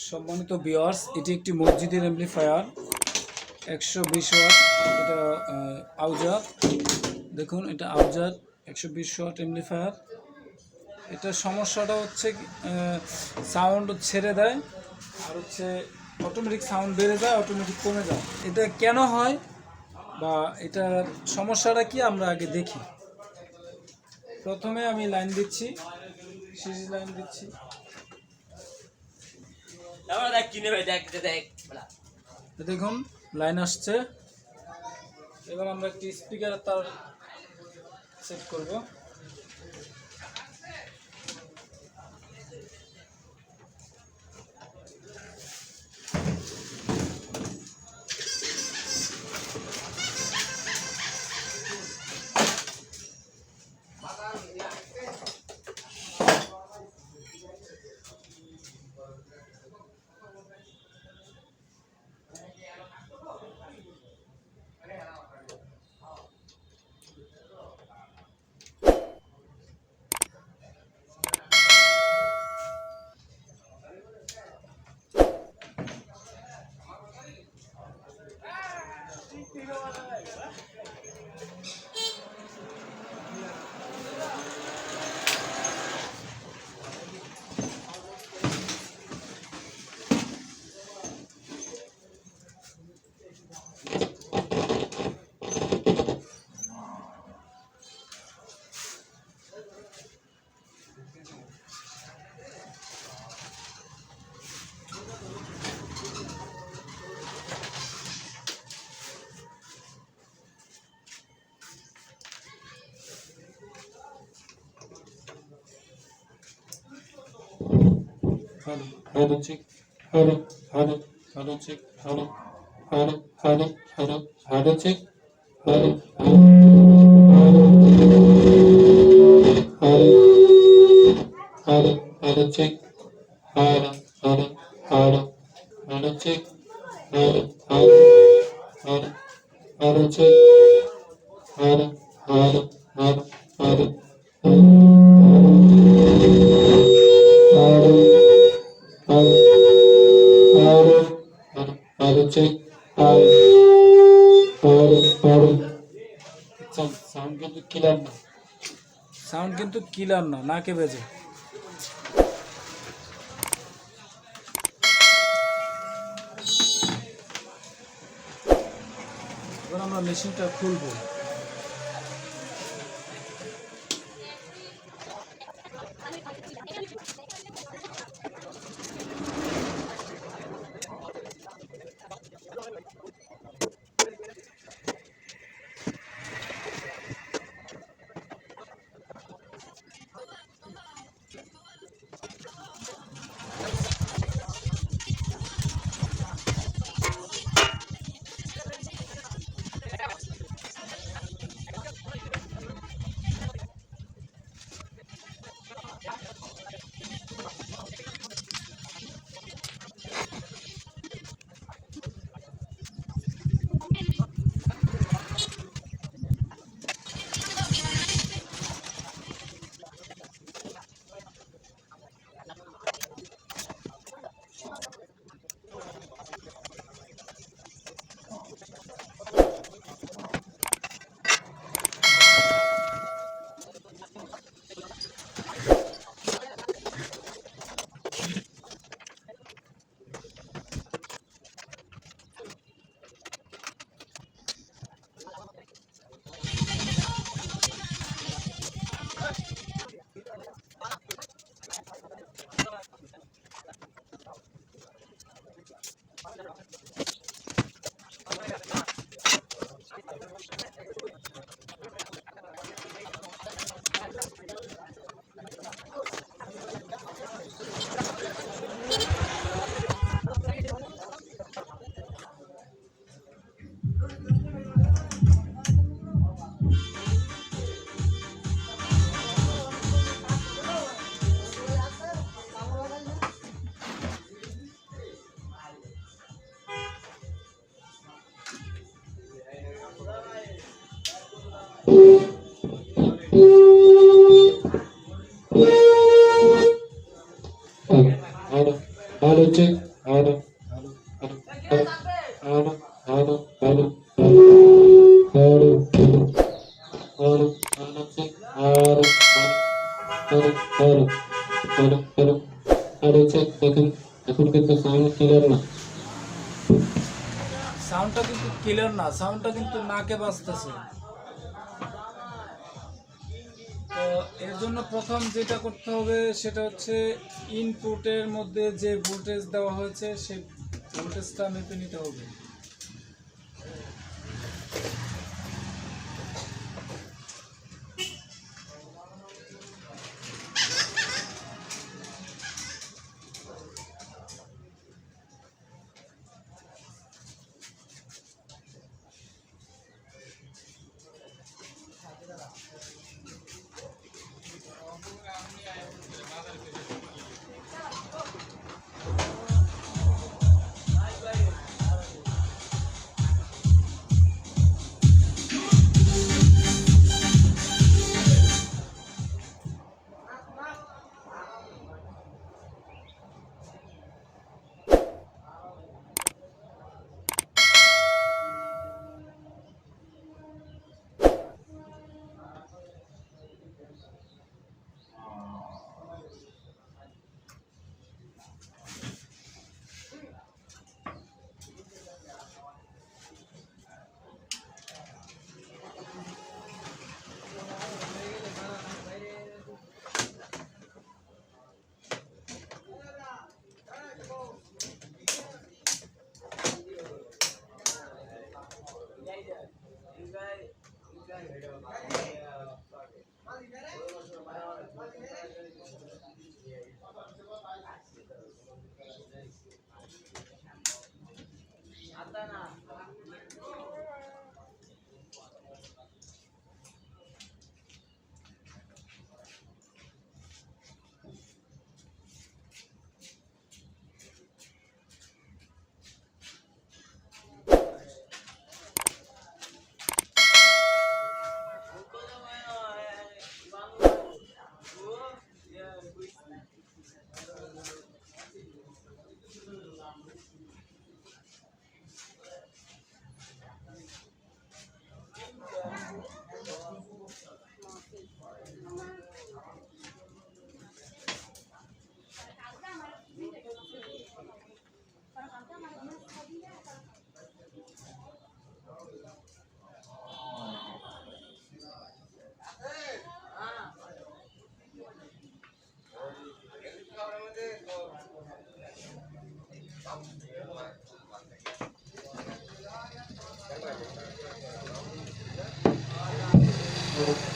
সম্মানিত ভিউয়ার্স, এটি একটি মসজিদের অ্যাম্পলিফায়ার 120 ওয়াট। এটা আউজার, দেখুন এটা আউজার 120 ওয়াট অ্যাম্পলিফায়ার। এটার সমস্যাটা হচ্ছে সাউন্ড ছেড়ে দেয়, আর হচ্ছে অটোমেটিক সাউন্ড বেড়ে যায়, অটোমেটিক কমে যায়। এটা কেন হয় বা এটার সমস্যাটা কি আমরা আগে দেখি। প্রথমে আমি লাইন দিচ্ছি, সিরিজ লাইন দিচ্ছি। দেখুন লাইন আসছে। এবার আমরা একটি স্পিকারের তার সেট করব। Hello check, hello check, hello check, hello check, hello check, hello check, sound কিন্তু ক্লিয়ার না, নাকে বেজে। এবার আমরা মেশিনটা খুলবো। Check hello hello hello hello hello hello hello hello check hello hello hello hello hello hello check দেখেন এখন কিন্তু সাউন্ড ক্লিয়ার না। সাউন্ডটা কিন্তু ক্লিয়ার না, সাউন্ডটা কিন্তু নাকে বাজতেছে। তো এর জন্য প্রথম যেটা করতে হবে সেটা হচ্ছে ইনপুটের মধ্যে যে ভোল্টেজ দেওয়া হয়েছে সেই ভোল্টেজটা মেপে নিতে হবে।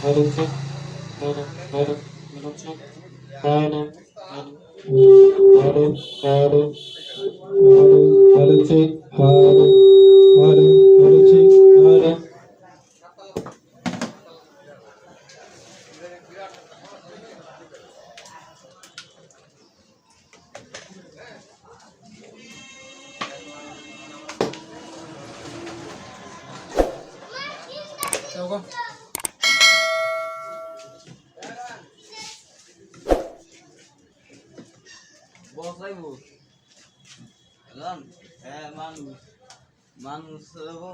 Hello check hello hello hello check hello hello hello hello hello check hello hello hello check hello দেখো বসাইবো এলাম হ্যাঁ মানুষ মানুষ হবো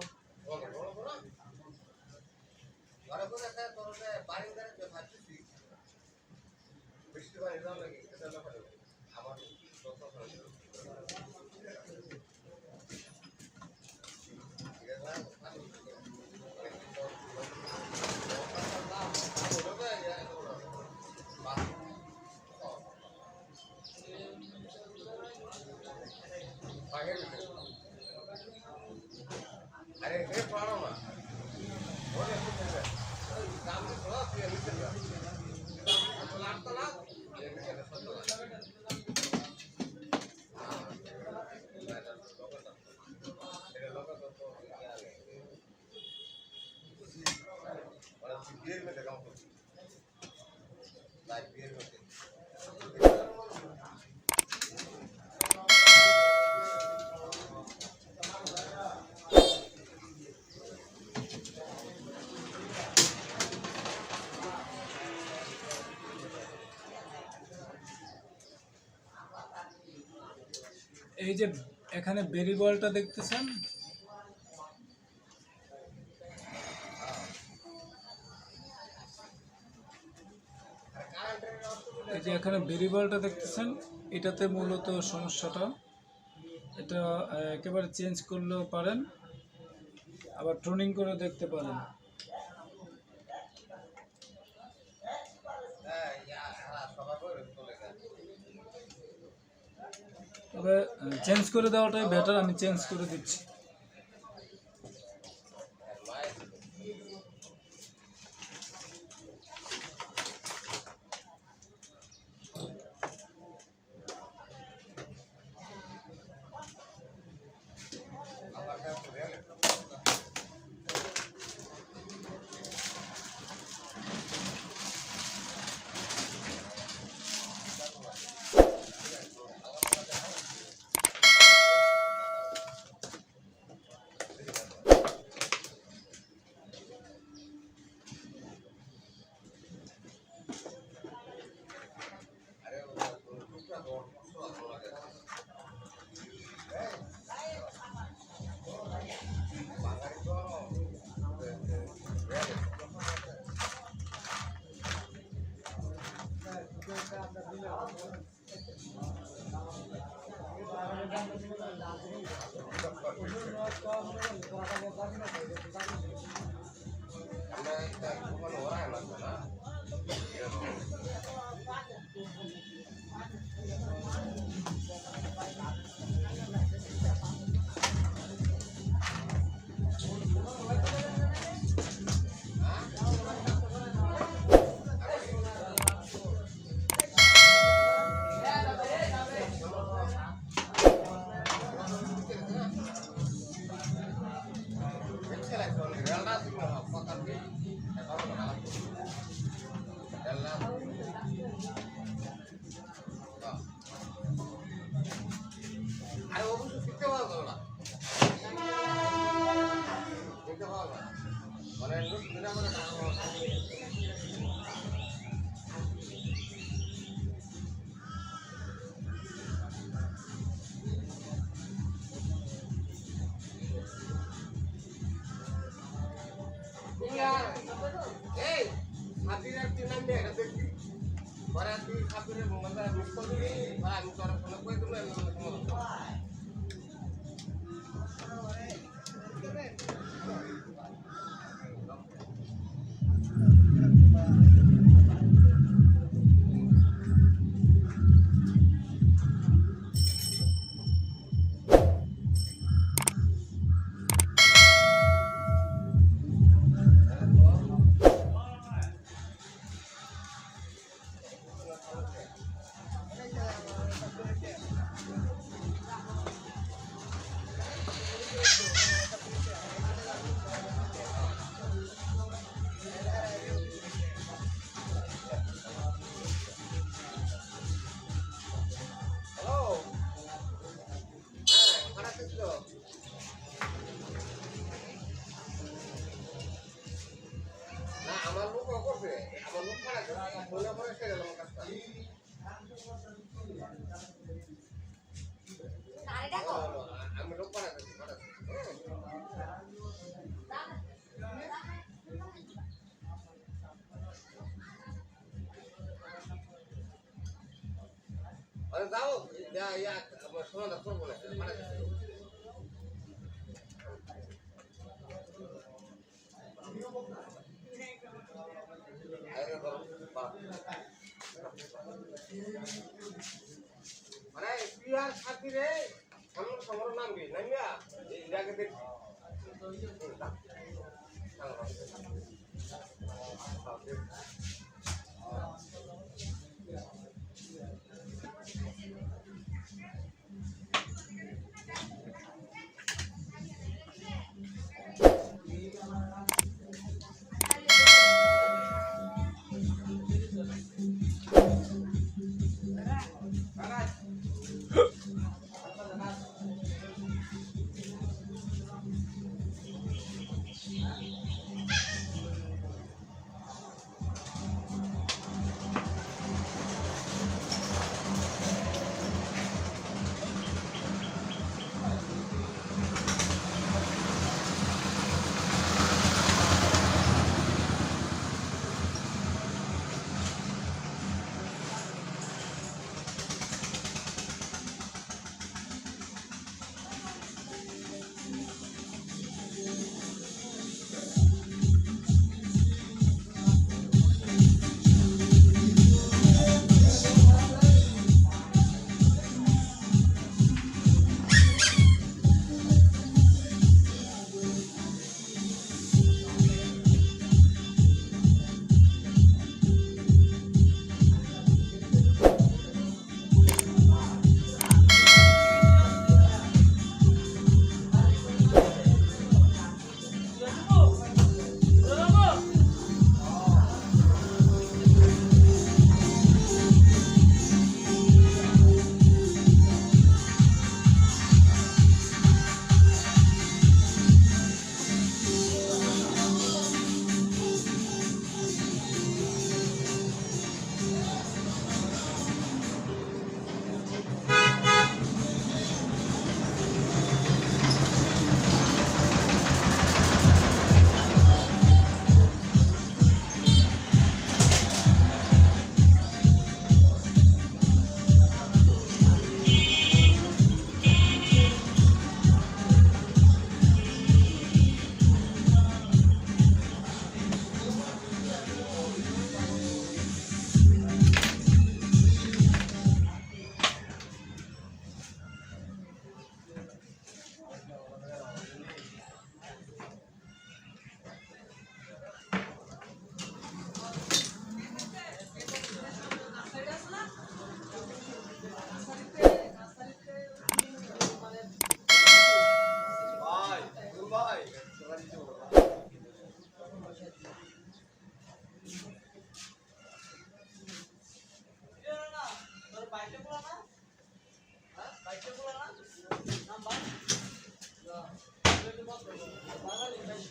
এই যে এখানে বেরি বলটা দেখতেছেন, এই যে এখানে বেরি বলটা দেখতেছেন, এটাতে মূলত সমস্যাটা। এটা একেবারে চেঞ্জ করলেও পারেন, আবার ট্রুনিং করে দেখতে পারেন। তবে চেঞ্জ করে দেওয়াটাই বেটার, আমি চেঞ্জ করে দিচ্ছি।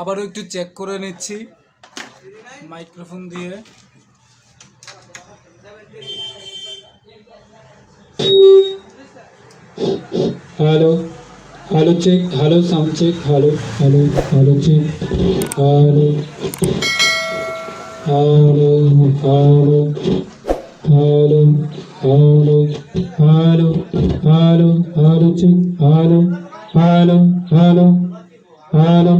আবারও একটু চেক করে নিচ্ছি মাইক্রোফোন দিয়ে। Hello hello check, hello sound check, hello hello hello check, hello hello hello hello hello hello hello hello check, hello hello hello hello.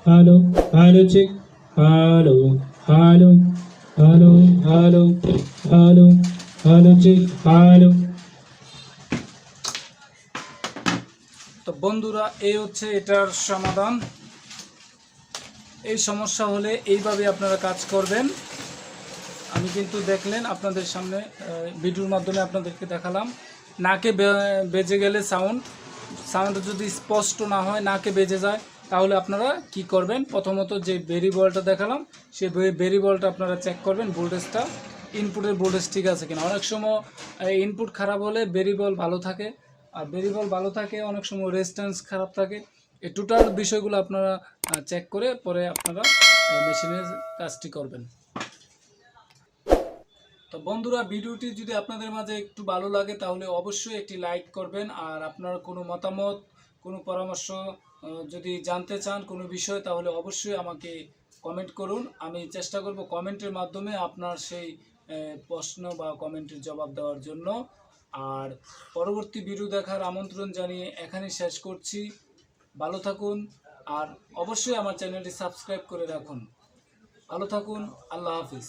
Hello hello check, hello hello hello hello hello hello check, hello. তো বন্ধুরা, এই হচ্ছে এটার সমাধান। এই সমস্যা হলে এইভাবে আপনারা কাজ করবেন। আমি কিন্তু দেখলেন আপনাদের সামনে ভিডিওর মাধ্যমে আপনাদেরকে দেখালাম। নাকে বেজে গেলে সাউন্ড যদি স্পষ্ট না হয়, নাকে বেজে যায়, তাহলে আপনারা কি করবেন? প্রথমত যে বেরি বলটা দেখালাম, সেই বেরি বলটা আপনারা চেক করবেন ভোল্টেজটা, ইনপুটের ভোল্টেজ ঠিক আছে কিনা। অনেক সময় ইনপুট খারাপ হলে বেরি বল ভালো থাকে, আর বেরি বল ভালো থাকে, অনেক সময় রেজিস্ট্যান্স খারাপ থাকে। এই টোটাল বিষয়গুলো আপনারা চেক করে পরে আপনারা মেশিনের কাজটি করবেন। তো বন্ধুরা, ভিডিওটি যদি আপনাদের মাঝে একটু ভালো লাগে তাহলে অবশ্যই একটি লাইক করবেন। আর আপনার কোনো মতামত, কোনো পরামর্শ যদি জানতে চান কোনো বিষয়, তাহলে অবশ্যই আমাকে কমেন্ট করুন। আমি চেষ্টা করব কমেন্টের মাধ্যমে আপনার সেই প্রশ্ন বা কমেন্টের জবাব দেওয়ার জন্য। আর পরবর্তী ভিডিও দেখার আমন্ত্রণ জানিয়ে এখানেই শেষ করছি। ভালো থাকুন, আর অবশ্যই আমার চ্যানেলটি সাবস্ক্রাইব করে রাখুন। ভালো থাকুন, আল্লাহ হাফিজ।